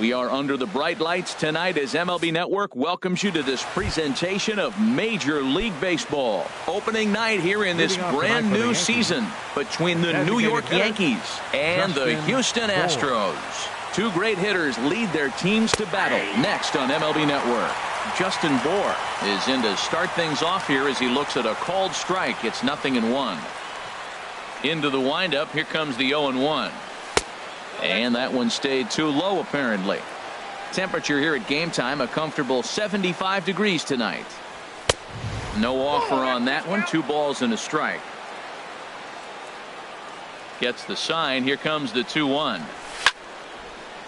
We are under the bright lights tonight as MLB Network welcomes you to this presentation of Major League Baseball. Opening night here in this brand new season between the New York Yankees and the Houston Astros. Two great hitters lead their teams to battle next on MLB Network. Justin Bour is in to start things off here as he looks at a called strike. It's 0-1. Into the windup. Here comes the 0-1. And that one stayed too low, apparently. Temperature here at game time, a comfortable 75 degrees tonight. No offer on that one. 2 balls and a strike. Gets the sign. Here comes the 2-1.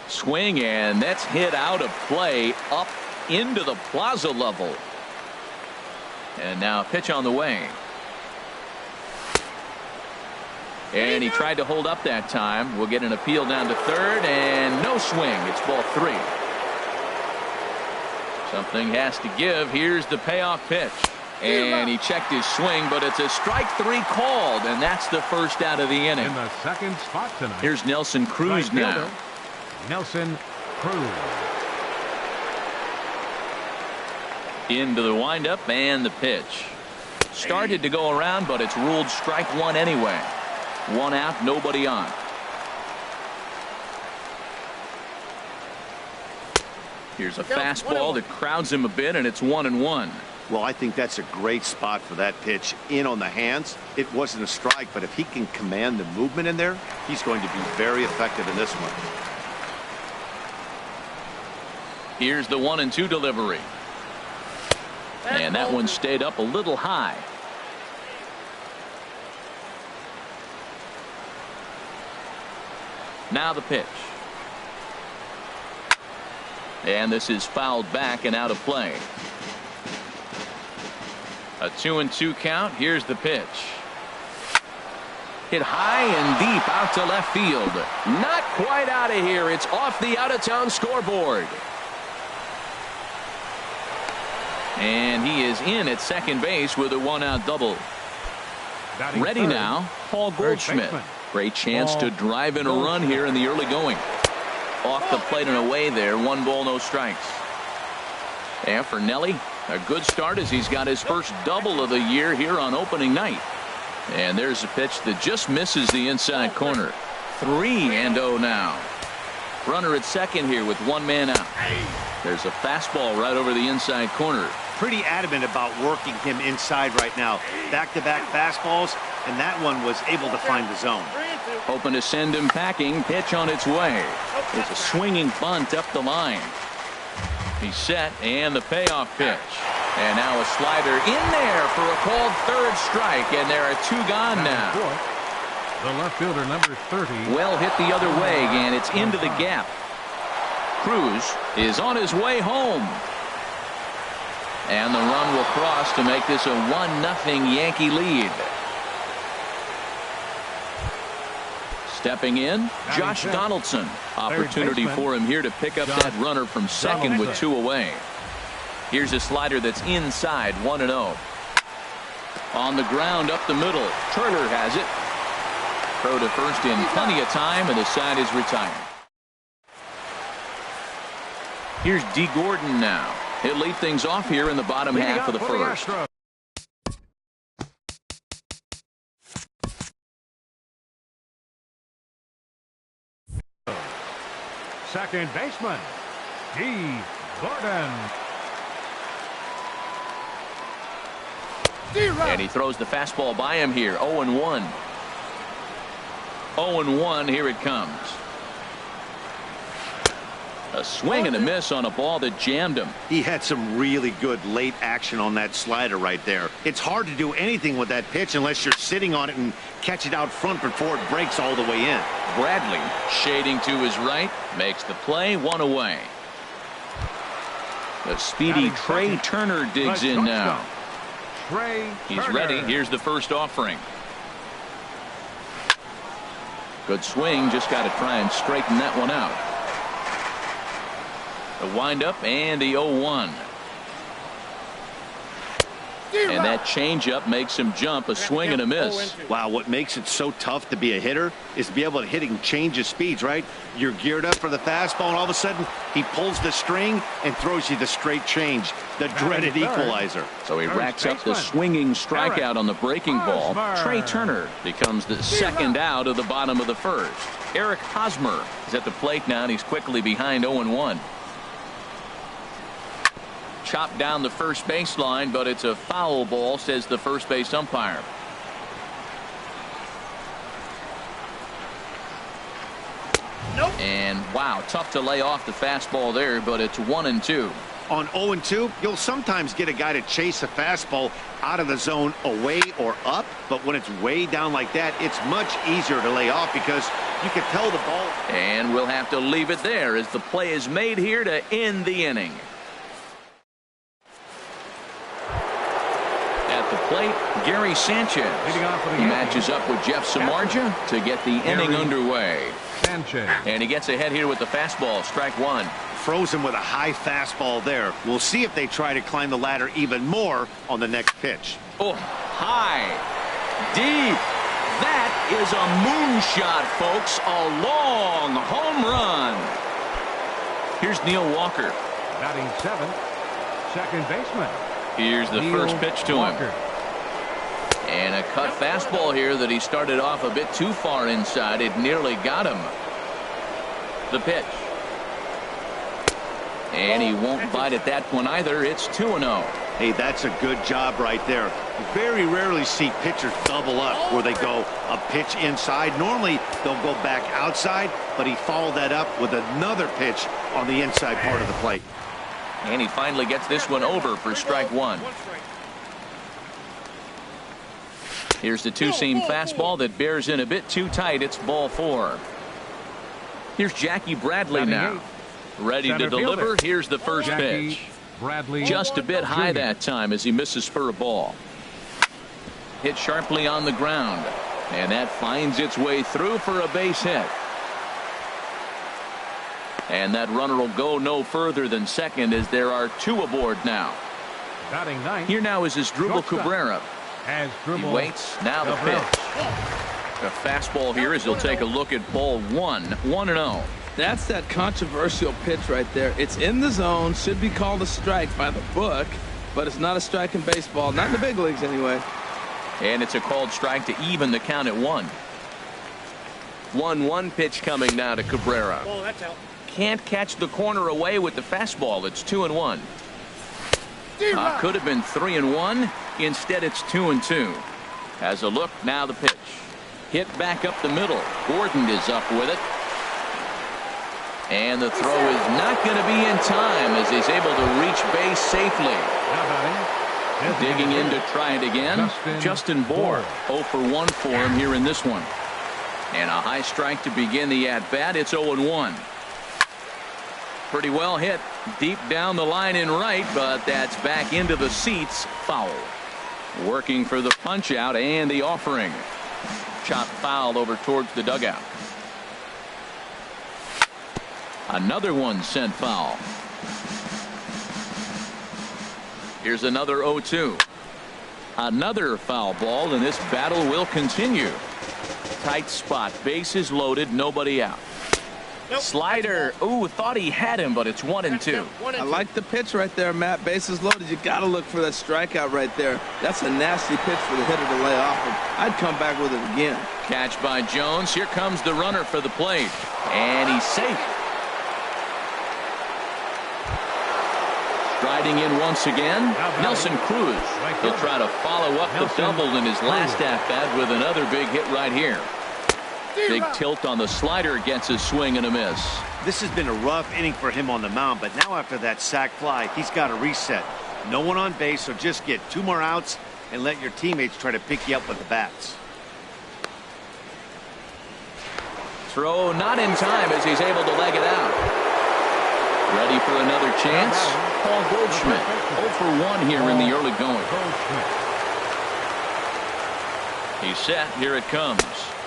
Swing, and that's hit out of play up into the plaza level. And now a pitch on the way. And he tried to hold up that time. We'll get an appeal down to third, and no swing. It's ball 3. Something has to give. Here's the payoff pitch. And he checked his swing, but it's a strike 3 called, and that's the first out of the inning. In the second spot tonight. Here's Nelson Cruz now. Nelson Cruz. Into the windup and the pitch. Started to go around, but it's ruled strike 1 anyway. 1 out, nobody on. Here's a fastball that crowds him a bit, and it's 1-1. Well, I think that's a great spot for that pitch. In on the hands. It wasn't a strike, but if he can command the movement in there, he's going to be very effective in this one. Here's the 1-2 delivery. And that one stayed up a little high. Now the pitch. And this is fouled back and out of play. A 2-2 count. Here's the pitch. Hit high and deep out to left field. Not quite out of here. It's off the out-of-town scoreboard. And he is in at second base with a 1-out double. Ready now, Paul Goldschmidt. Great chance to drive in a run here in the early going. Off the plate and away there. 1 ball, no strikes. And for Nelly, a good start as he's got his first double of the year here on opening night. And there's a pitch that just misses the inside corner. 3-0 now. Runner at second here with 1 man out. There's a fastball right over the inside corner. Pretty adamant about working him inside right now. Back-to-back fastballs, and that one was able to find the zone. Hoping to send him packing. Pitch on its way. It's a swinging bunt up the line. He's set, and the payoff pitch. And now a slider in there for a called third strike, and there are 2 gone now. The left fielder, number 30. Well hit the other way, and it's into the gap. Cruz is on his way home. And the run will cross to make this a 1-0 Yankee lead. Stepping in, Josh Donaldson. Opportunity for him here to pick up that runner from second with 2 away. Here's a slider that's inside, 1-0. On the ground up the middle. Turner has it. Throw to first in plenty of time, and the side is retired. Here's D. Gordon now. He'll lead things off here in the bottom half of the first. Second baseman, D. Gordon. And he throws the fastball by him here. 0-1. 0-1. Here it comes. A swing and a miss on a ball that jammed him. He had some really good late action on that slider right there. It's hard to do anything with that pitch unless you're sitting on it and catch it out front before it breaks all the way in. Bradley shading to his right makes the play. 1 away. The speedy Trey Turner digs in now. He's ready. Here's the first offering. Good swing. Just got to try and straighten that one out. The windup and the 0-1. And that changeup makes him jump, a swing and a miss. Wow, what makes it so tough to be a hitter is to be able to hit and change his speeds, right? You're geared up for the fastball, and all of a sudden, he pulls the string and throws you the straight change, the dreaded equalizer. So he racks up the swinging strikeout on the breaking ball. Trey Turner becomes the second out of the bottom of the first. Eric Hosmer is at the plate now, and he's quickly behind 0-1. Chopped down the first baseline, but it's a foul ball, says the first base umpire. Nope. And wow, tough to lay off the fastball there, but it's 1-2. On 0-2, you'll sometimes get a guy to chase a fastball out of the zone away or up, but when it's way down like that, it's much easier to lay off because you can tell the ball. And we'll have to leave it there as the play is made here to end the inning. At the plate, Gary Sanchez. He matches up with Jeff Samardzija to get the inning underway. Sanchez. And he gets ahead here with the fastball, strike one. Throws him with a high fastball there. We'll see if they try to climb the ladder even more on the next pitch. Oh, high, deep. That is a moonshot, folks. A long home run. Here's Neil Walker. Batting seventh, second baseman. Here's the first pitch to him. And a cut fastball here that he started off a bit too far inside. It nearly got him. The pitch. And he won't bite at that one either. It's 2-0. Hey, that's a good job right there. You very rarely see pitchers double up where they go a pitch inside. Normally, they'll go back outside, but he followed that up with another pitch on the inside part of the plate. And he finally gets this one over for strike one. Here's the two-seam fastball that bears in a bit too tight. It's ball four. Here's Jackie Bradley now. Ready to deliver. Here's the first pitch. Just a bit high that time as he misses for a ball. Hit sharply on the ground. And that finds its way through for a base hit. And that runner will go no further than second as there are two aboard now. Here now is Asdrubal Cabrera. He waits. Now the pitch. A fastball here as he'll take a look at ball one. 1-0. That's that controversial pitch right there. It's in the zone, should be called a strike by the book, but it's not a strike in baseball, not in the big leagues anyway. And it's a called strike to even the count at 1. 1-1 pitch coming now to Cabrera. Oh, that's out. Can't catch the corner away with the fastball. It's 2-1. Could have been 3-1. Instead, it's 2-2. Has a look. Now the pitch. Hit back up the middle. Gordon is up with it. And the throw is not going to be in time as he's able to reach base safely. Digging in to try it again. Justin Bour. 0 for 1 for him here in this one. And a high strike to begin the at-bat. It's 0-1. Pretty well hit deep down the line in right, but that's back into the seats. Foul. Working for the punch out and the offering. Chop foul over towards the dugout. Another one sent foul. Here's another 0-2. Another foul ball, and this battle will continue. Tight spot. Bases loaded. Nobody out. Nope. Slider. Ooh, thought he had him, but it's 1-2. I like the pitch right there, Matt. Bases loaded. You got to look for that strikeout right there. That's a nasty pitch for the hitter to lay off of. I'd come back with it again. Catch by Jones. Here comes the runner for the plate. And he's safe. Striding in once again, Nelson Cruz. He'll try to follow up the double in his last at-bat with another big hit right here. Big tilt on the slider gets a swing and a miss. This has been a rough inning for him on the mound, but now after that sac fly, he's got to reset. No one on base, so just get 2 more outs and let your teammates try to pick you up with the bats. Throw not in time as he's able to leg it out. Ready for another chance? Paul Goldschmidt. 0 for 1 here in the early going. He's set. Here it comes.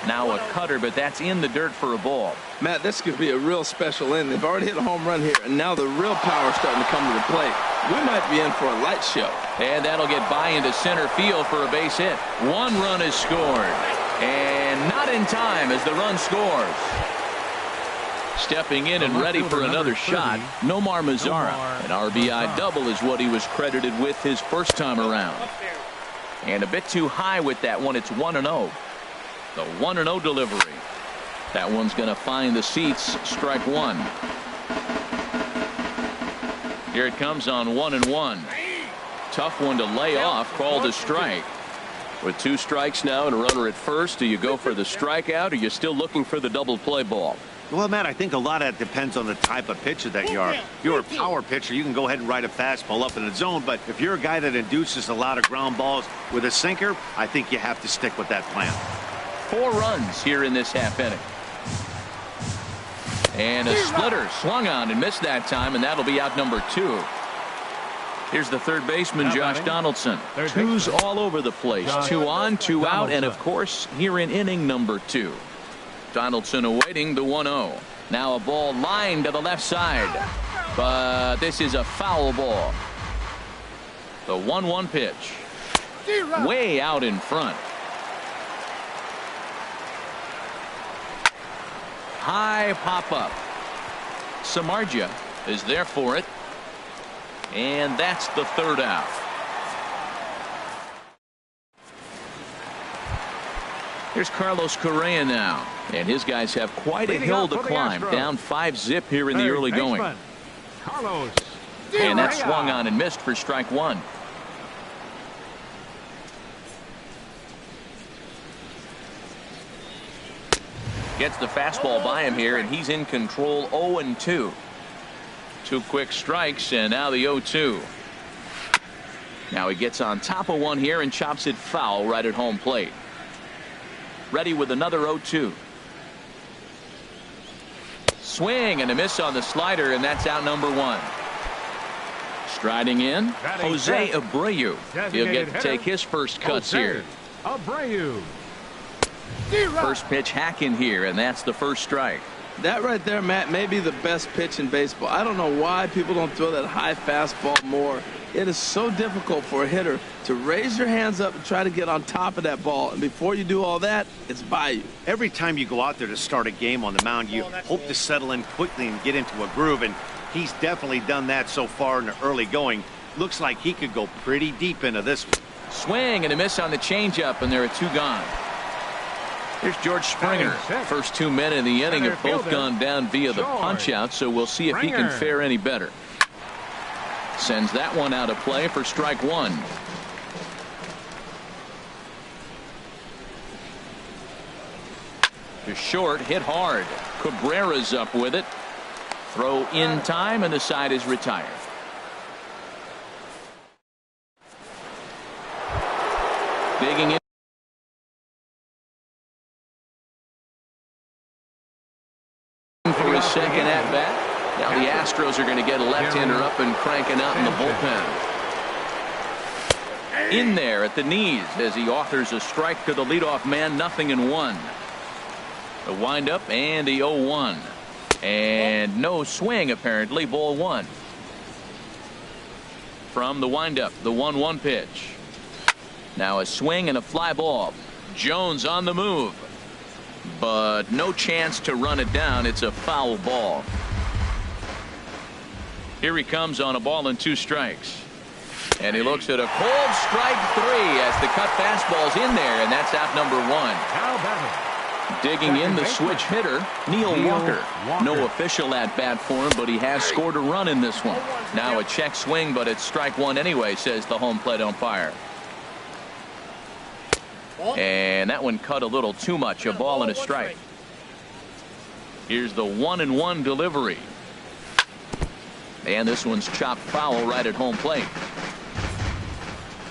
Now a cutter, but that's in the dirt for a ball. Matt, this could be a real special inning. They've already hit a home run here, and now the real power is starting to come to the plate. We might be in for a light show. And that'll get by into center field for a base hit. One run is scored. And not in time as the run scores. Stepping in and ready for another shot, Nomar Mazara. An RBI double is what he was credited with his first time around. And a bit too high with that one. It's 1-0. The 1-0 delivery. That one's going to find the seats. Strike one. Here it comes on 1-1. Tough one to lay off. Called a strike. With 2 strikes now and a runner at first, do you go for the strikeout, or are you still looking for the double play ball? Well, Matt, I think a lot of that depends on the type of pitcher that you are. If you're a power pitcher, you can go ahead and ride a fastball up in the zone. But if you're a guy that induces a lot of ground balls with a sinker, I think you have to stick with that plan. 4 runs here in this half inning. And a splitter swung on and missed that time, and that'll be out number 2. Here's the third baseman, Josh Donaldson. 2's all over the place. 2 on, 2 out, and of course, here in inning number 2. Donaldson awaiting the 1-0. Now a ball lined to the left side, but this is a foul ball. The 1-1 pitch. Way out in front. High pop-up. Samardzija is there for it. And that's the 3rd out. Here's Carlos Correa now. And his guys have quite a hill to climb. Down 5-zip here in the early going. And that swung on and missed for strike one. Gets the fastball by him here, and he's in control. 0-2. 2 quick strikes, and now the 0-2. Now he gets on top of one here and chops it foul right at home plate. Ready with another 0-2. Swing and a miss on the slider, and that's out number 1. Striding in, Jose Abreu. He'll get to take his first cuts here. Abreu. First pitch hacking here, and that's the first strike. That right there, Matt, may be the best pitch in baseball. I don't know why people don't throw that high fastball more. It is so difficult for a hitter to raise your hands up and try to get on top of that ball. And before you do all that, it's by you. Every time you go out there to start a game on the mound, you hope to settle in quickly and get into a groove. And he's definitely done that so far in the early going. Looks like he could go pretty deep into this one. Swing and a miss on the changeup, and there are 2 gone. Here's George Springer. First 2 men in the inning have both gone down via the punch-out, so we'll see if he can fare any better. Sends that one out of play for strike 1. To short, hit hard. Cabrera's up with it. Throw in time, and the side is retired. Digging in for his second at bat. Now the Astros are going to get a left-hander up and cranking out in the bullpen. In there at the knees as he offers a strike to the leadoff man. 0-1. The windup and the 0-1. And no swing apparently. Ball 1. From the windup, the 1-1 pitch. Now a swing and a fly ball. Jones on the move. But no chance to run it down. It's a foul ball. Here he comes on a ball and 2 strikes. And he looks at a cold strike 3 as the cut fastball's in there, and that's out number 1. Digging in the switch hitter, Neil Walker. No official at bat for him, but he has scored a run in this one. Now a check swing, but it's strike 1 anyway, says the home plate umpire. And that one cut a little too much. A ball and a strike. Here's the 1-1 delivery. And this one's chopped foul right at home plate.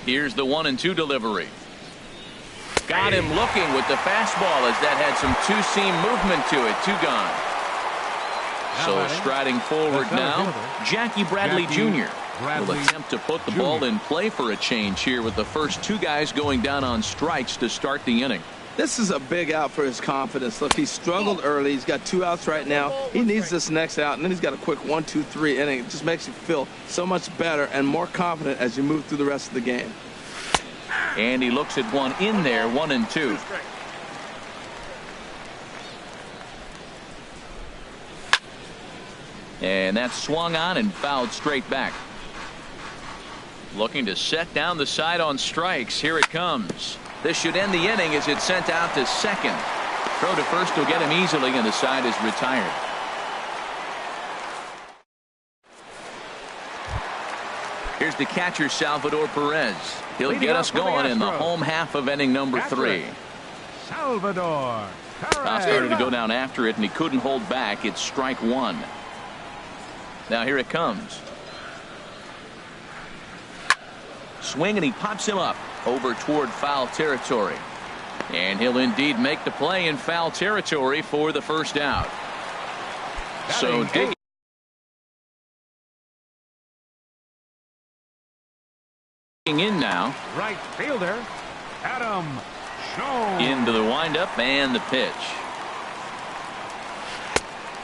Here's the 1-2 delivery. Got him looking with the fastball as that had some 2-seam movement to it. 2 gone. So striding forward now, Jackie Bradley Jr. Will attempt to put the ball in play for a change here with the first two guys going down on strikes to start the inning. This is a big out for his confidence. Look, he struggled early. He's got 2 outs right now. He needs this next out, and then he's got a quick 1, 2, 3 inning. It just makes you feel so much better and more confident as you move through the rest of the game. And he looks at one in there, 1-2. And that's swung on and fouled straight back. Looking to set down the side on strikes. Here it comes. This should end the inning as it's sent out to second. Throw to first will get him easily, and the side is retired. Here's the catcher, Salvador Perez. He'll get us going in the home half of inning number 3. Salvador Perez. Started to go down after it, and he couldn't hold back. It's strike 1. Now here it comes. Swing, and he pops him up over toward foul territory. And he'll indeed make the play in foul territory for the first out. So digging in now. Right fielder, Adam Schoen. Into the windup and the pitch.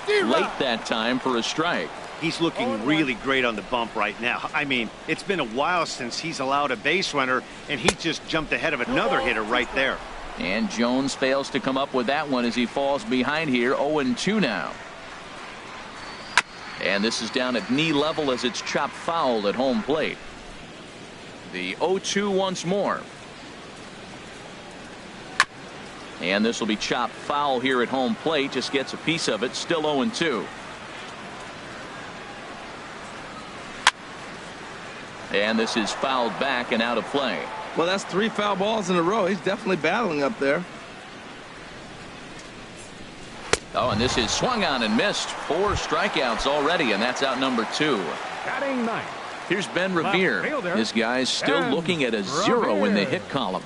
Late that time for a strike. He's looking really great on the bump right now. I mean, it's been a while since he's allowed a base runner, and he just jumped ahead of another hitter right there. And Jones fails to come up with that one as he falls behind here. 0-2 now. And this is down at knee level as it's chopped foul at home plate. The 0-2 once more. And this will be chopped foul here at home plate. Just gets a piece of it. Still 0-2. And this is fouled back and out of play. Well, that's 3 foul balls in a row. He's definitely battling up there. Oh, and this is swung on and missed. 4 strikeouts already, and that's out number 2. Batting 9th. Here's Ben Revere. This guy's still looking at a 0 in the hit column.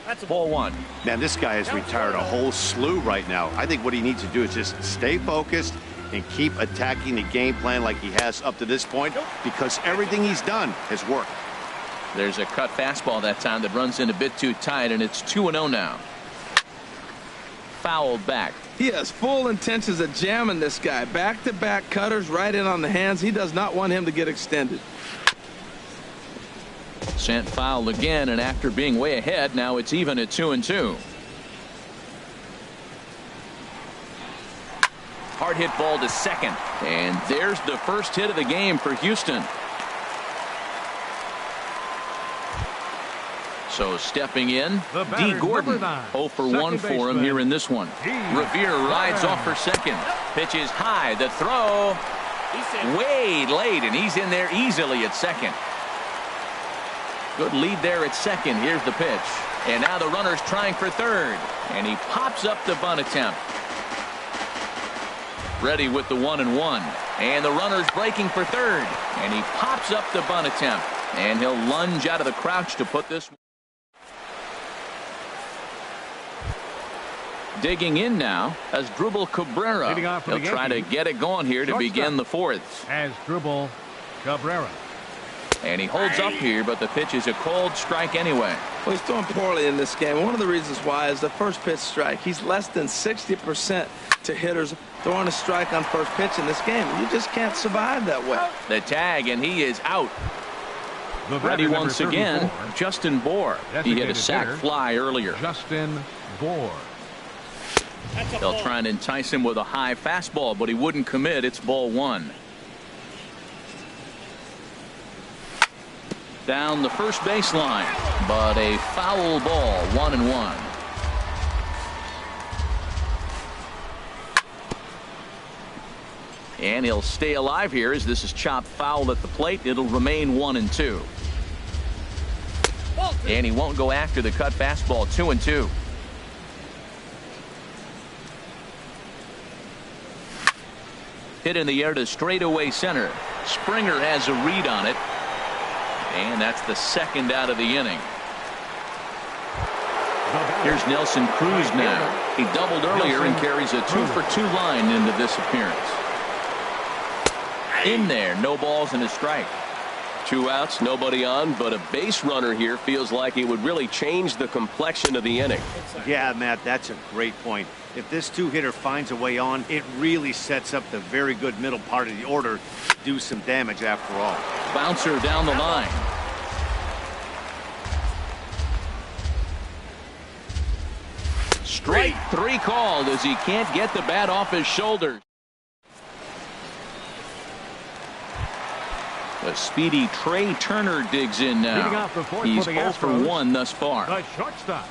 That's ball 1. Man, this guy has retired a whole slew right now. I think what he needs to do is just stay focused and keep attacking the game plan like he has up to this point, because everything he's done has worked. There's a cut fastball that time that runs in a bit too tight, and it's 2-0 now. Fouled back. He has full intentions of jamming this guy. Back-to-back cutters right in on the hands. He does not want him to get extended. Sent foul again, and after being way ahead, now it's even at 2-2. Hard hit ball to second, and there's the first hit of the game for Houston. So stepping in, D. Gordon. 0 for 1 for him here in this one. Revere rides off for second. Pitch is high. The throw way late, and he's in there easily at second. Good lead there at second. Here's the pitch. And now the runner's trying for third. And he pops up the bunt attempt. Ready with the 1-1. And the runner's breaking for third. And he pops up the bunt attempt. And he'll lunge out of the crouch to put this. Digging in now as Drubal Cabrera. He'll try to get it going here to begin the 4th. As Drubal Cabrera. And he holds up here, but the pitch is a cold strike anyway. Well, he's throwing poorly in this game. One of the reasons why is the first pitch strike. He's less than 60% to hitters throwing a strike on first pitch in this game. You just can't survive that way. The tag, and he is out. Ready once again, Justin Bour. He hit a sac fly earlier. Justin Bour. They'll try and entice him with a high fastball, but he wouldn't commit. It's ball 1. Down the first baseline, but a foul ball. 1-1. And he'll stay alive here as this is chopped foul at the plate. It'll remain 1-2. And he won't go after the cut fastball. 2-2. Hit in the air to straightaway center. Springer has a read on it. And that's the second out of the inning. Here's Nelson Cruz now. He doubled earlier and carries a 2-for-2 line into this appearance. In there, no balls and a strike. 2 outs, nobody on, but a base runner here feels like it would really change the complexion of the inning. Yeah, Matt, that's a great point. If this two-hitter finds a way on, it really sets up the very good middle part of the order to do some damage after all. Bouncer down the line. Strike 3 called as he can't get the bat off his shoulders. The speedy Trey Turner digs in now. He's 0 for 1 thus far. The shortstop,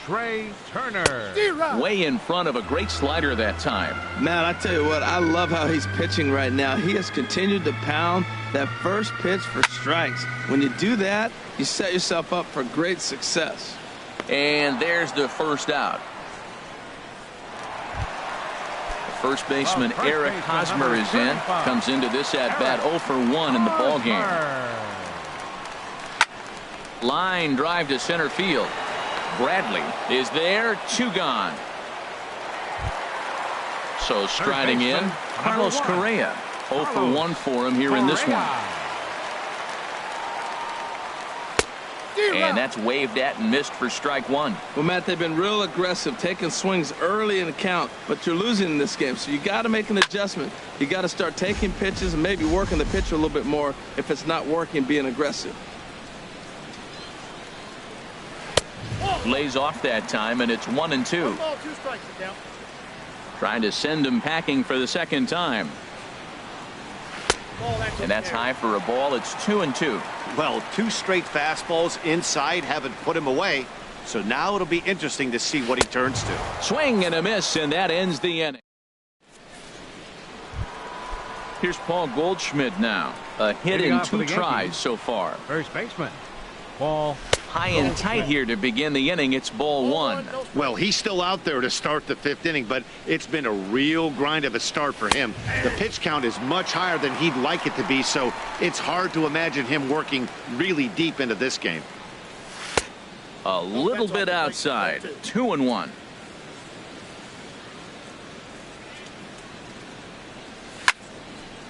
Trey Turner. Way in front of a great slider that time. Man, I tell you what, I love how he's pitching right now. He has continued to pound that first pitch for strikes. When you do that, you set yourself up for great success. And there's the first out. First baseman Eric Hosmer is in. Comes into this at-bat 0 for 1 in the ballgame. Line drive to center field. Bradley is there. 2 gone. So striding in, Carlos Correa. 0 for 1 for him here in this one. And that's waved at and missed for strike 1. Well, Matt, they've been real aggressive, taking swings early in the count, but you're losing in this game, so you got to make an adjustment. You got to start taking pitches and maybe working the pitcher a little bit more if it's not working, being aggressive. Lays off that time, and it's 1-2. 1 ball, 2 strikes, Trying to send him packing for the second time. And that's high for a ball. It's 2-2. Well, 2 straight fastballs inside haven't put him away. So now it'll be interesting to see what he turns to. Swing and a miss, and that ends the inning. Here's Paul Goldschmidt now. A hit in 2 tries so far. First baseman, Paul. High and tight here to begin the inning. It's ball 1. Well, he's still out there to start the 5th inning, but it's been a real grind of a start for him. The pitch count is much higher than he'd like it to be, so it's hard to imagine him working really deep into this game. A little bit outside. 2-1.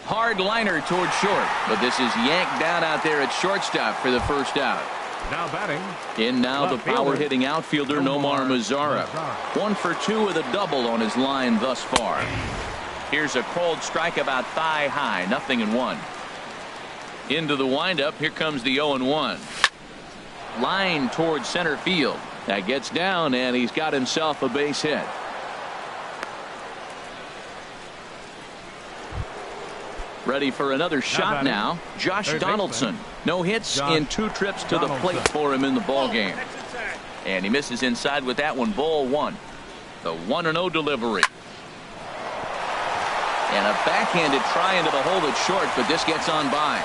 Hard liner toward short, but this is yanked down out there at shortstop for the first out. Now batting. In now the power-hitting outfielder Nomar Mazara. 1 for 2 with a double on his line thus far. Here's a cold strike about thigh high. 0-1. Into the windup. Here comes the 0-1. Line towards center field. That gets down, and he's got himself a base hit. Ready for another shot now. Josh Donaldson. No hits in 2 trips to the plate for him in the ball game. And he misses inside with that one. Ball 1. The 1-0 delivery. And a backhanded try into the hole at short, but this gets on by.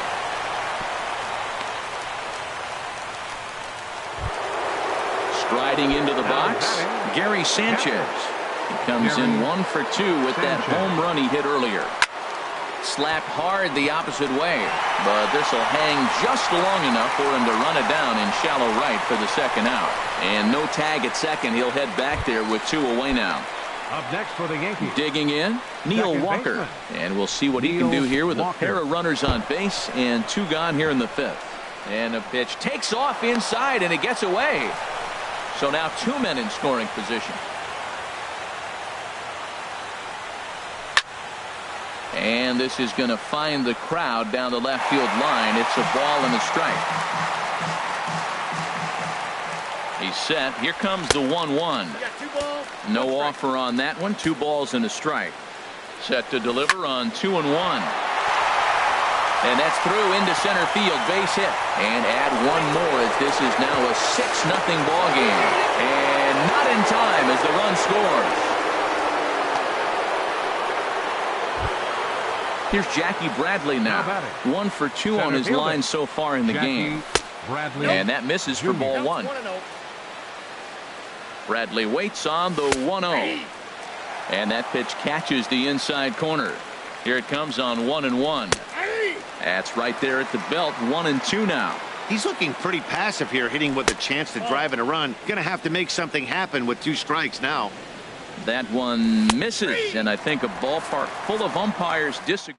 Striding into the box, Gary Sanchez. He comes in 1 for 2 with that home run he hit earlier. Slapped hard the opposite way, but this will hang just long enough for him to run it down in shallow right for the second out. And no tag at second. He'll head back there with 2 away now. Up next for the Yankees. Digging in, Neil Walker. And we'll see what he can do here with a pair of runners on base and 2 gone here in the 5th. And a pitch takes off inside, and it gets away. So now 2 men in scoring position. And this is going to find the crowd down the left field line. It's a ball and a strike. He's set. Here comes the 1-1. No offer on that one. 2 balls and a strike. Set to deliver on 2-1. And that's through into center field. Base hit. And add 1 more as this is now a 6-0 ball game. And not in time as the run scores. Here's Jackie Bradley now. 1 for 2 on his line so far in the game. And that misses for ball 1. Bradley waits on the 1-0. And that pitch catches the inside corner. Here it comes on 1-1. That's right there at the belt. 1-2 now. He's looking pretty passive here, hitting with a chance to drive in a run. Gonna have to make something happen with 2 strikes now. That one misses, and I think a ballpark full of umpires disagree.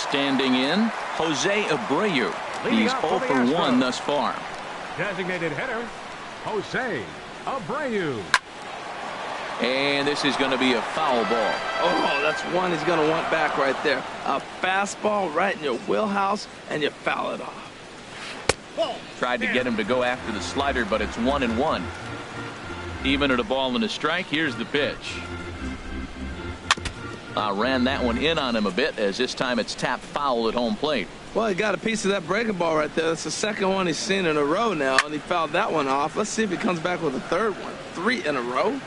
Standing in, Jose Abreu. He's 0 for 1 thus far. Designated hitter, Jose Abreu. And this is going to be a foul ball. Oh, that's one he's going to want back right there. A fastball right in your wheelhouse, and you foul it off. Tried to get him to go after the slider, but it's 1-1. Even at a ball and a strike, here's the pitch. Ran that one in on him a bit, as this time it's tapped foul at home plate. Well, he got a piece of that breaking ball right there. That's the second one he's seen in a row now, and he fouled that one off. Let's see if he comes back with a third one. 3 in a row.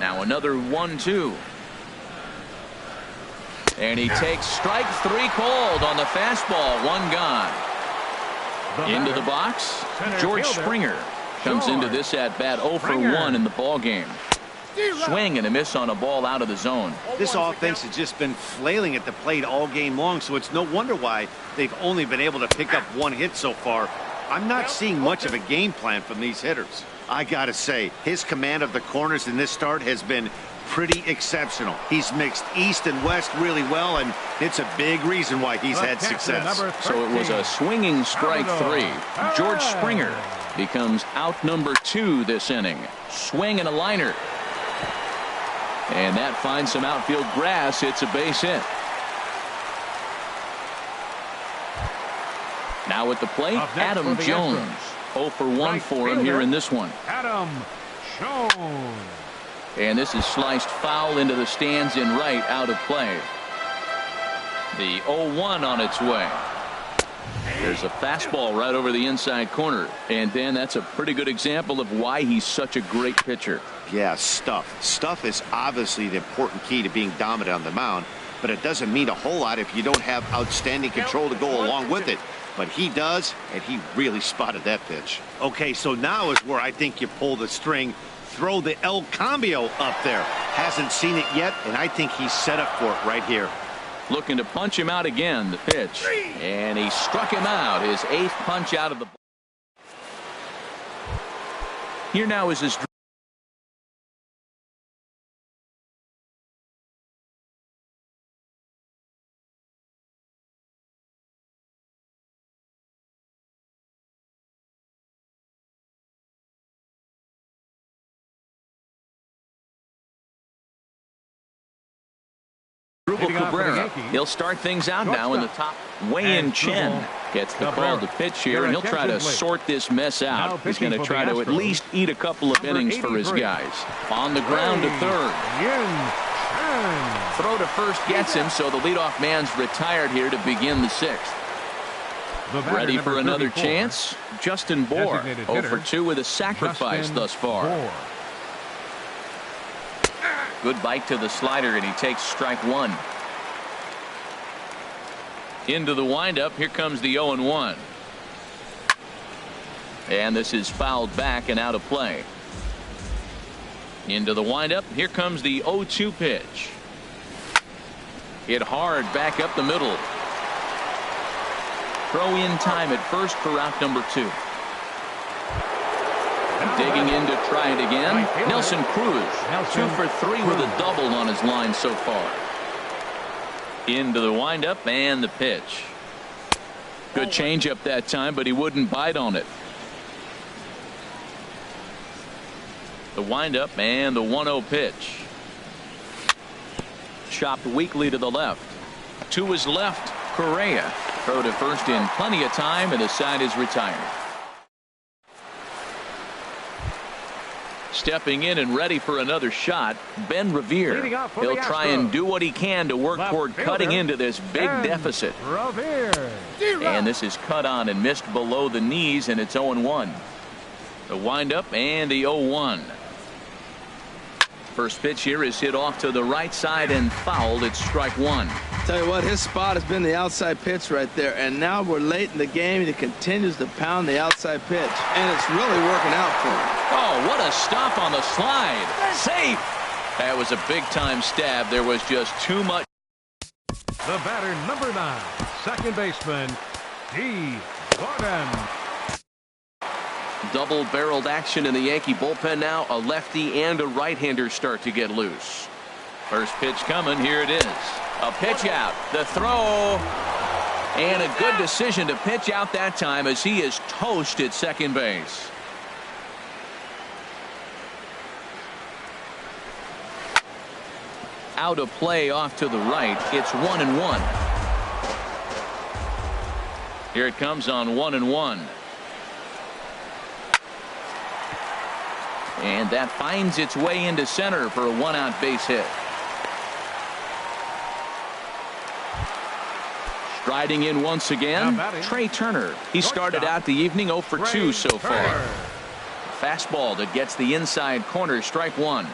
Now another 1-2. And he takes strike 3 called on the fastball. 1 gone. Into the box, George Springer comes into this at bat 0 for 1 in the ball game. Swing and a miss on a ball out of the zone. This offense has just been flailing at the plate all game long, so it's no wonder why they've only been able to pick up 1 hit so far. I'm not seeing much of a game plan from these hitters. I gotta say, his command of the corners in this start has been pretty exceptional. He's mixed east and west really well, and it's a big reason why he's had success. So it was a swinging strike 3. George Springer becomes out number 2 this inning. Swing and a liner. And that finds some outfield grass. It's a base hit. Now at the plate, Adam Jones. 0 for 1 for him here in this one. Adam Jones. And this is sliced foul into the stands in right, out of play. The 0-1 on its way. There's a fastball right over the inside corner. And Dan, that's a pretty good example of why he's such a great pitcher. Yeah, stuff. Stuff is obviously the important key to being dominant on the mound, but it doesn't mean a whole lot if you don't have outstanding control to go along with it. But he does, and he really spotted that pitch. Okay, so now is where I think you pull the string. Throw the El Cambio up there. Hasn't seen it yet, and I think he's set up for it right here. Looking to punch him out again, the pitch. And he struck him out, his 8th punch out of the ball. Here now is his Cabrera. He'll start things out now in the top. Wei-Yin Chen gets the call to pitch here, and he'll try to sort this mess out. He's going to try to at least eat a couple of innings for his guys. On the ground to third. Throw to first gets him, so the leadoff man's retired here to begin the 6th. Ready for another chance? Justin Bour, 0 for 2 with a sacrifice thus far. Good bite to the slider, and he takes strike 1. Into the windup. Here comes the 0-1. And this is fouled back and out of play. Into the windup. Here comes the 0-2 pitch. Hit hard back up the middle. Throw in time at first for out number 2. Digging in to try it again. Nelson Cruz, 2 for 3 with a double on his line so far. Into the windup and the pitch. Good changeup that time, but he wouldn't bite on it. The windup and the 1-0 pitch. Chopped weakly to the left. To his left, Correa. Throw to first in plenty of time, and the side is retired. Stepping in and ready for another shot, Ben Revere. He'll try and do what he can to work toward cutting into this big deficit. And this is cut on and missed below the knees, and it's 0-1. The windup and the 0-1. First pitch here is hit off to the right side and fouled. It's strike 1. Tell you what, his spot has been the outside pitch right there, and now we're late in the game, and he continues to pound the outside pitch, and it's really working out for him. Oh, what a stop on the slide. Safe. That was a big-time stab. There was just too much. The batter, number 9, second baseman, D. Gordon. Double-barreled action in the Yankee bullpen now. A lefty and a right-hander start to get loose. First pitch coming. Here it is. A pitch out. The throw. And a good decision to pitch out that time as he is toast at second base. Out of play off to the right. It's 1-1. Here it comes on 1-1. And that finds its way into center for a one-out base hit. Striding in once again, Trey Turner. He started out the evening 0 for 2 so far. Fastball that gets the inside corner, strike one.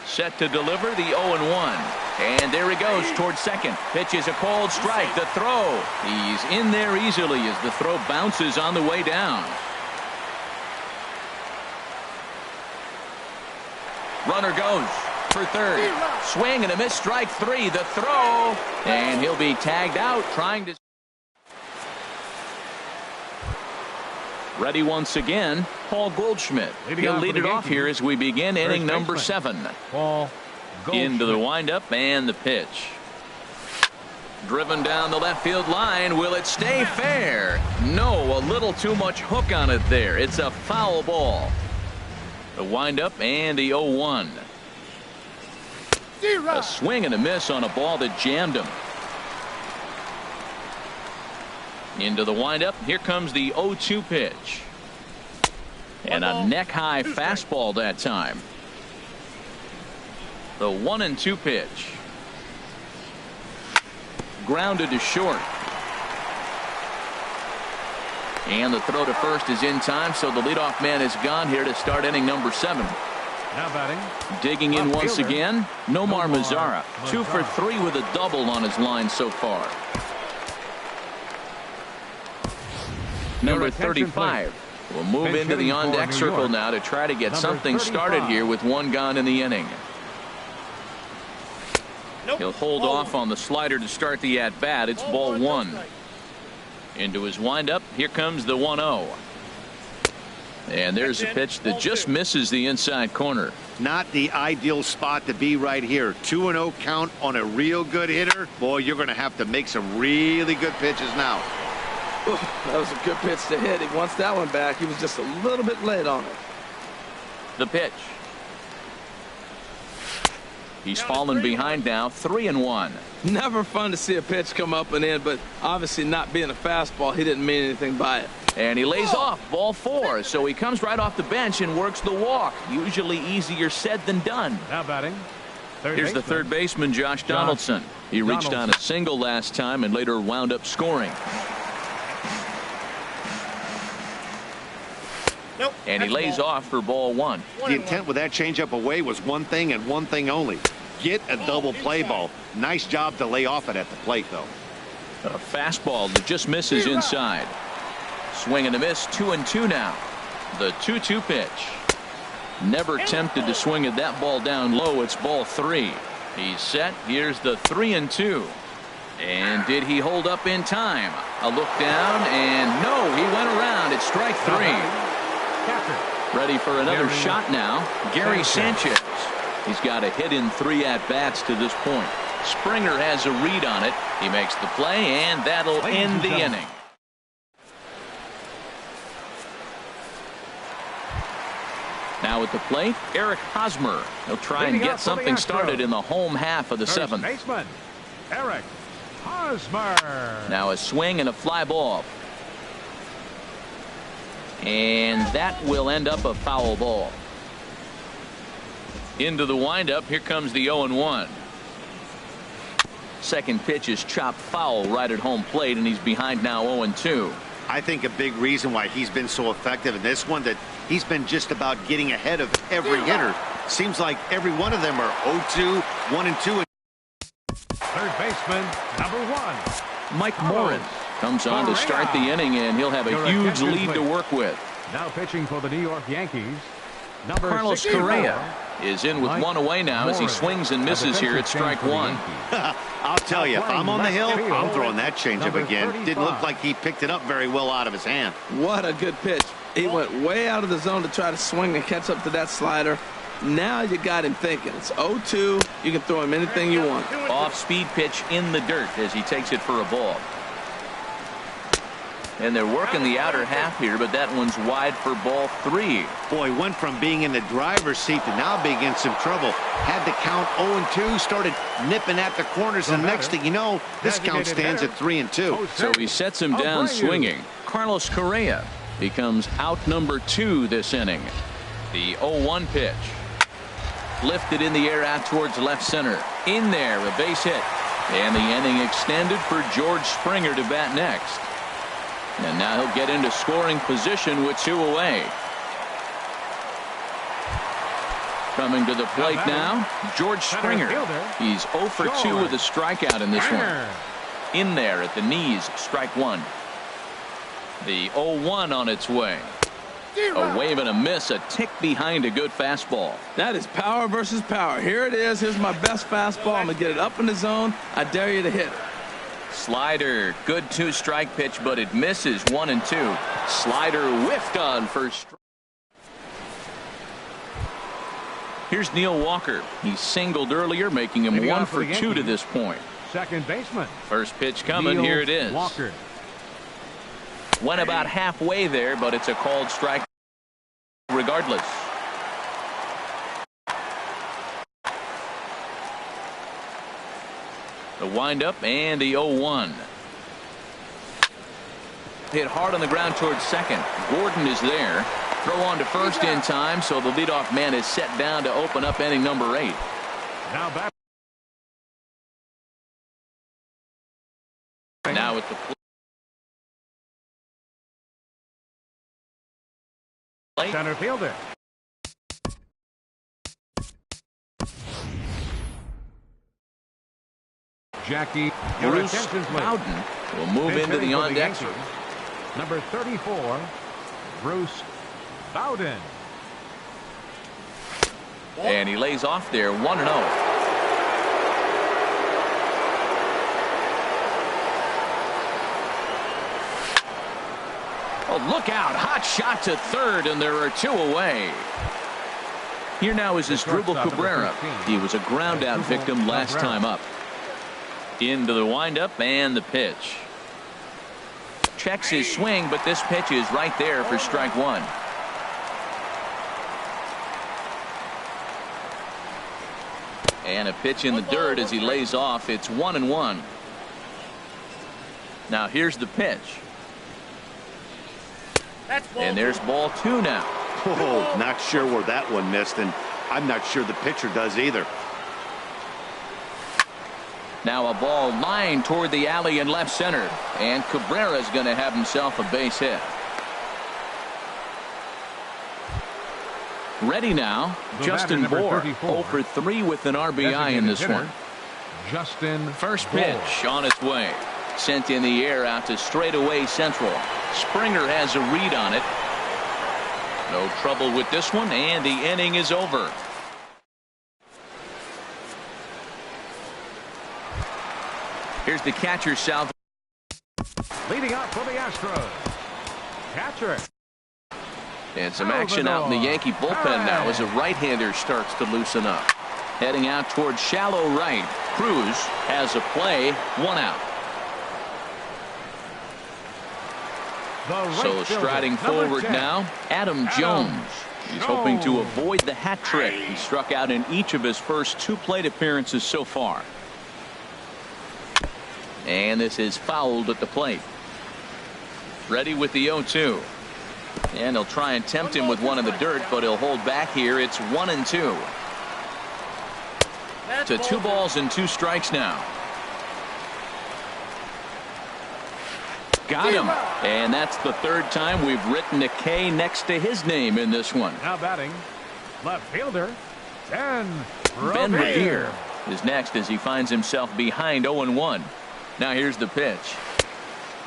Set to deliver the 0-1. And there he goes towards second. Pitch is a cold strike. The throw. He's in there easily as the throw bounces on the way down. Runner goes for third. Swing and a miss, strike three. The throw. And he'll be tagged out trying to. Ready once again, Paul Goldschmidt. He'll lead it off here as we begin inning number 7. Into the windup and the pitch. Driven down the left field line. Will it stay fair? No, a little too much hook on it there. It's a foul ball. The windup and the 0-1. A swing and a miss on a ball that jammed him. Into the windup. Here comes the 0-2 pitch. And a neck-high fastball that time. The 1-2 pitch. Grounded to short. And the throw to first is in time, so the leadoff man is gone here to start inning number 7. Now batting. Digging in once again, Nomar Mazara. 2 for 3 with a double on his line so far. Number 35 will move into the on-deck circle now to try to get something started here with one gone in the inning. He'll hold off on the slider to start the at-bat. It's ball 1. Into his windup. Here comes the 1-0. And there's a pitch that just misses the inside corner. Not the ideal spot to be right here. 2-0 count on a real good hitter. Boy, you're going to have to make some really good pitches now. That was a good pitch to hit. He wants that one back. He was just a little bit late on it. The pitch. He's fallen behind now, 3-1. Never fun to see a pitch come up and in, but obviously not being a fastball, he didn't mean anything by it. And he lays off, ball 4. So he comes right off the bench and works the walk. Usually easier said than done. Now batting. Here's the third baseman, Josh Donaldson. He reached on a single last time and later wound up scoring. And he lays off for ball 1. The intent with that changeup away was one thing and one thing only. Get a double play ball. Nice job to lay off it at the plate, though. A fastball that just misses inside. Swing and a miss, 2-2 now. The 2-2 pitch. Never tempted to swing at that ball down low. It's ball 3. He's set. Here's the 3-2. And did he hold up in time? A look down, and no, he went around. It's strike 3. Ready for another shot now. Gary Sanchez. He's got a hit in 3 at-bats to this point. Springer has a read on it. He makes the play, and that'll end the inning. Now at the plate, Eric Hosmer. He'll try and get something started in the home half of the 7th. Baseman, Eric Hosmer. Now a swing and a fly ball. And that will end up a foul ball. Into the windup. Here comes the 0-1. Second pitch is chopped foul right at home plate, and he's behind now 0-2. I think a big reason why he's been so effective in this one, that he's been just about getting ahead of every hitter. Seems like every one of them are 0-2, 1-2. Third baseman, number 1. Mike Morin comes on to start the inning, and he'll have a huge lead to work with. Now pitching for the New York Yankees, number Carlos 64. Correa is in with one away now as he swings and misses here at strike 1. I'll tell you, if I'm on the hill, I'm throwing that changeup again. Didn't look like he picked it up very well out of his hand. What a good pitch. He went way out of the zone to try to swing and catch up to that slider. Now you got him thinking. It's 0-2. You can throw him anything you want. Off-speed pitch in the dirt as he takes it for a ball. And they're working the outer half here, but that one's wide for ball 3. Boy, went from being in the driver's seat to now being in some trouble. Had the count 0-2, started nipping at the corners, and the next thing you know, this count stands at 3-2. So he sets him down swinging. Carlos Correa becomes out number 2 this inning. The 0-1 pitch. Lifted in the air out towards left center. In there, a base hit. And the inning extended for George Springer to bat next. And now he'll get into scoring position with 2 away. Coming to the plate now, George Springer. He's 0 for 2 with a strikeout in this one. In there at the knees, strike 1. The 0-1 on its way. A wave and a miss, a tick behind a good fastball. That is power versus power. Here it is. Here's my best fastball. I'm going to get it up in the zone. I dare you to hit it. Slider, good 2-strike pitch, but it misses 1-2. Slider whiffed on first. Here's Neil Walker. He singled earlier, making him 1 for 2 to this point. Second baseman. First pitch coming. Here it is. Walker. Went about halfway there, but it's a called strike regardless. The windup and the 0-1. Hit hard on the ground towards second. Gordon is there. Throw on to first in time, so the leadoff man is set down to open up inning number 8. Now back. Now at the plate. Center fielder. Jackie, your Bruce attention, please. Bowden will move Pitch into the hitting for on-deck. Yankees, number 34, Bruce Bowden. And he lays off there, 1-0. Oh, look out. Hot shot to third, and there are 2 away. Here now is Asdrubal Cabrera. He was a ground-out victim last time up. Into the windup and the pitch. Checks his swing, but this pitch is right there for strike 1. And a pitch in the dirt as he lays off. It's 1-1. Now here's the pitch. And there's ball 2 now. Oh, not sure where that one missed, and I'm not sure the pitcher does either. Now a ball lined toward the alley in left center, and Cabrera's going to have himself a base hit. Ready now, Justin Bour, 0 for 3 with an RBI in this one. Justin First pitch on its way. Sent in the air out to straightaway central. Springer has a read on it. No trouble with this one, and the inning is over. Here's the catcher, Sal. leading up for the Astros. Catcher. And some action out in the Yankee bullpen now as a right-hander starts to loosen up. Heading out towards shallow right. Cruz has a play, 1 out. So striding forward now, Adam Jones. He's hoping to avoid the hat trick. He struck out in each of his first 2 plate appearances so far. And this is fouled at the plate. Ready with the 0-2. And he'll try and tempt him with one in the dirt, but he'll hold back here. It's 1-2. To 2 balls and 2 strikes now. Got him. And that's the 3rd time we've written a K next to his name in this one. Now batting, left fielder, Ben Revere is next as he finds himself behind 0-1. Now here's the pitch.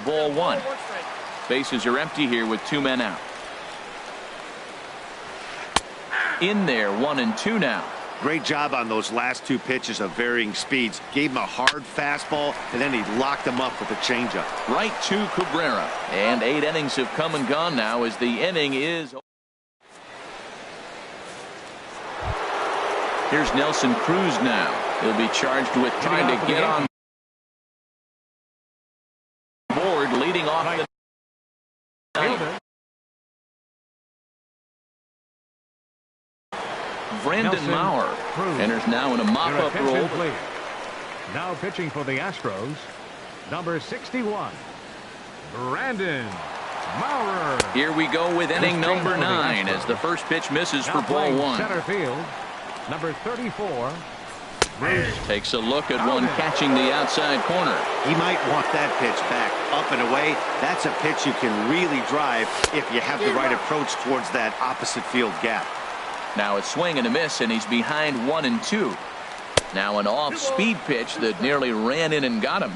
Ball 1. Bases are empty here with 2 men out. In there, 1-2 now. Great job on those last 2 pitches of varying speeds. Gave him a hard fastball, and then he locked him up with a changeup. Right to Cabrera. And 8 innings have come and gone now as the inning is. Here's Nelson Cruz now. He'll be charged with trying to get on board, leading off the ninth. Brandon Maurer enters now in a mop-up role. Now pitching for the Astros, number 61, Brandon Maurer. Here we go with inning number 9 as the first pitch misses for ball 1. Center field, number 34. Takes a look at one catching the outside corner. He might want that pitch back up and away. That's a pitch you can really drive if you have the right approach towards that opposite field gap. Now a swing and a miss, and he's behind 1-2. Now an off-speed pitch that nearly ran in and got him.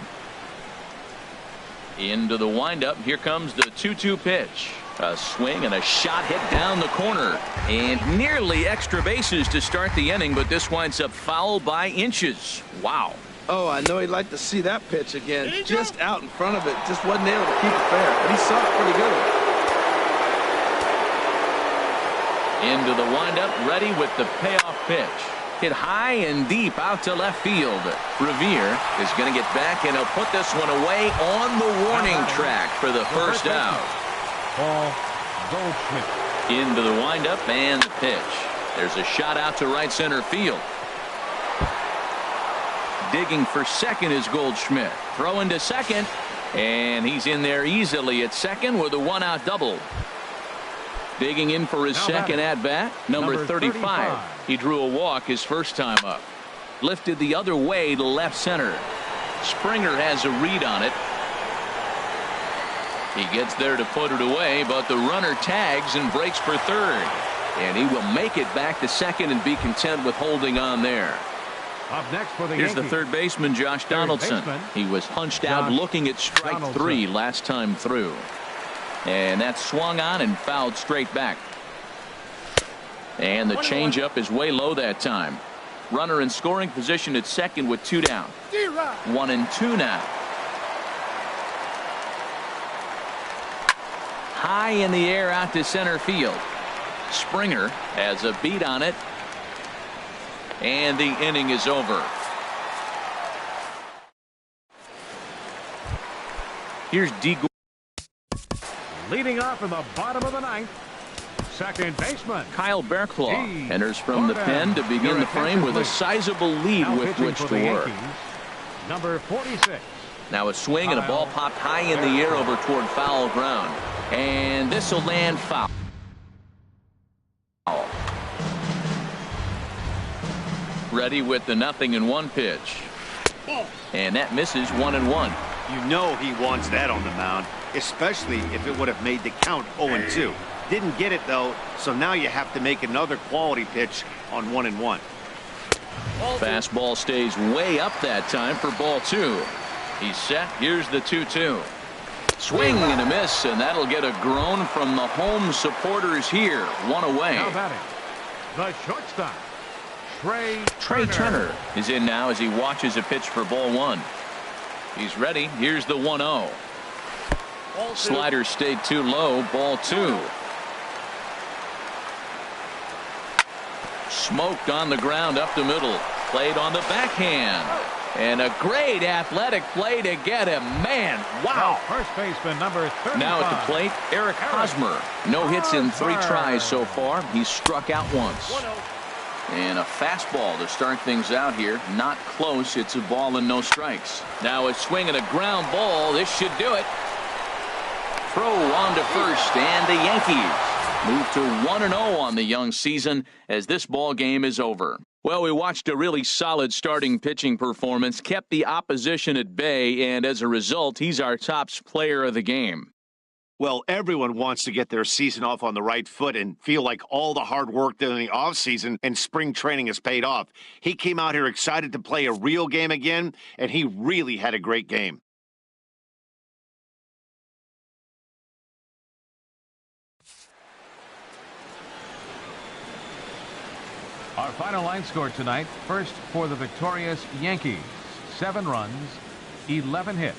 Into the windup. Here comes the 2-2 pitch. A swing and a shot hit down the corner. And nearly extra bases to start the inning, but this winds up foul by inches. Wow. Oh, I know he'd like to see that pitch again. Just out in front of it. Just wasn't able to keep it fair. But he saw it pretty good. Into the windup, ready with the payoff pitch. Hit high and deep out to left field. Revere is going to get back, and he'll put this one away on the warning track for the first out. Paul Goldschmidt. Into the windup and the pitch. There's a shot out to right center field. Digging for second is Goldschmidt. Throw into second, and he's in there easily at second with a one-out double. Digging in for his second at-bat, number 35. He drew a walk his first time up. Lifted the other way to left center. Springer has a read on it. He gets there to put it away, but the runner tags and breaks for third. And he will make it back to second and be content with holding on there. Up next for the Here's Yankees, the third baseman, Josh Donaldson. He was hunched out looking at strike 3 last time through. And that swung on and fouled straight back. And the changeup is way low that time. Runner in scoring position at second with 2 down. 1-2 now. High in the air out to center field. Springer has a beat on it. And the inning is over. Here's D. leading off in the bottom of the ninth, second baseman Kyle Bearclaw enters from the pen to begin the frame with a sizable lead with which to work. Number 46. Now a swing and a ball popped high in the air over toward foul ground. And this will land foul. Ready with the 0-1 pitch. And that misses 1-1. You know he wants that on the mound, especially if it would have made the count 0-2. Didn't get it, though, so now you have to make another quality pitch on 1-1. Fastball stays way up that time for ball 2. He's set. Here's the 2-2. Swing and a miss, and that'll get a groan from the home supporters here. One away. Now batting, the shortstop, Trey Turner is in now as he watches a pitch for ball 1. He's ready. Here's the 1-0. Slider stayed too low. Ball 2. Smoked on the ground up the middle. Played on the backhand. And a great athletic play to get him. Man, wow. First baseman number 35. Now at the plate, Eric Hosmer. No hits in 3 tries so far. He's struck out once. And a fastball to start things out here. Not close. It's a ball and no strikes. Now a swing and a ground ball. This should do it. Throw on to first, and the Yankees move to 1-0 on the young season as this ball game is over. Well, we watched a really solid starting pitching performance, kept the opposition at bay, and as a result, he's our top player of the game. Well, everyone wants to get their season off on the right foot and feel like all the hard work during the offseason and spring training has paid off. He came out here excited to play a real game again, and he really had a great game. Our final line score tonight, first for the victorious Yankees, 7 runs, 11 hits.